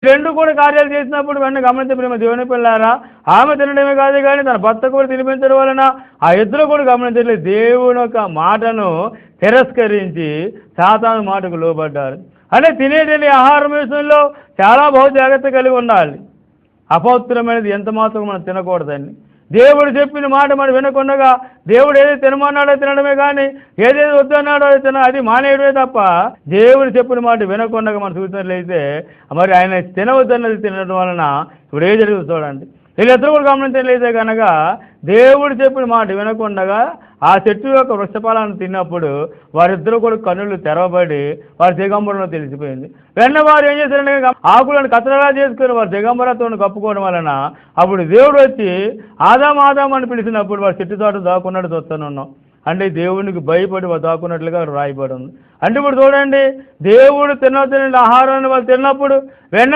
రెండు కూడా కార్యాలు చేసినప్పుడు వెంటనే గమనించే ప్రేమ దేవుని పిల్లారా, ఆమె తినడమే కాదు కానీ తన భర్త కూడా తినిపించడం వలన ఆ ఇద్దరు కూడా గమనించలేదు, దేవుని యొక్క మాటను తిరస్కరించి సాతాను మాటకు లోబడ్డారు. అంటే తినేది ఆహారం విషయంలో చాలా బహు జాగ్రత్త కలిగి ఉండాలి. అపవిత్రమైనది ఎంత మాత్రం మనం తినకూడదండి. దేవుడు చెప్పిన మాట మనం వినకుండగా దేవుడు ఏదైతే తినమన్నాడో తినడమే కానీ ఏదైతే వద్దన్నాడో అది మానేయడమే తప్ప దేవుడు చెప్పిన మాట వినకుండగా మనం చూసినట్లయితే మరి ఆయన తినవద్దన్నది తినడం వలన ఇప్పుడు ఏం జరుగుతుంది చూడండి. వీళ్ళిద్దరూ కూడా గమనించట్లయితే కనుక దేవుడు చెప్పిన మాట వినకుండగా ఆ చెట్టు యొక్క వృక్షఫలాన్ని తిన్నప్పుడు వారిద్దరూ కూడా కన్నులు తెరవబడి వారి దిగంబరంలో తెలిసిపోయింది. వెన్న వారు ఏం చేశారంటే ఆకులను కత్తెరలా చేసుకుని వారు దిగంబరతో కప్పుకోవడం వలన అప్పుడు దేవుడు వచ్చి ఆదాం అని పిలిచినప్పుడు వారు చెట్టు తోట దాక్కున్నట్టు చూస్తున్నాం. అంటే దేవునికి భయపడి వారు దాక్కున్నట్లుగా రాయబడి ఉంది. అంటే ఇప్పుడు చూడండి, దేవుడు తిన్న ఆహారాన్ని వాళ్ళు తిన్నప్పుడు వెన్న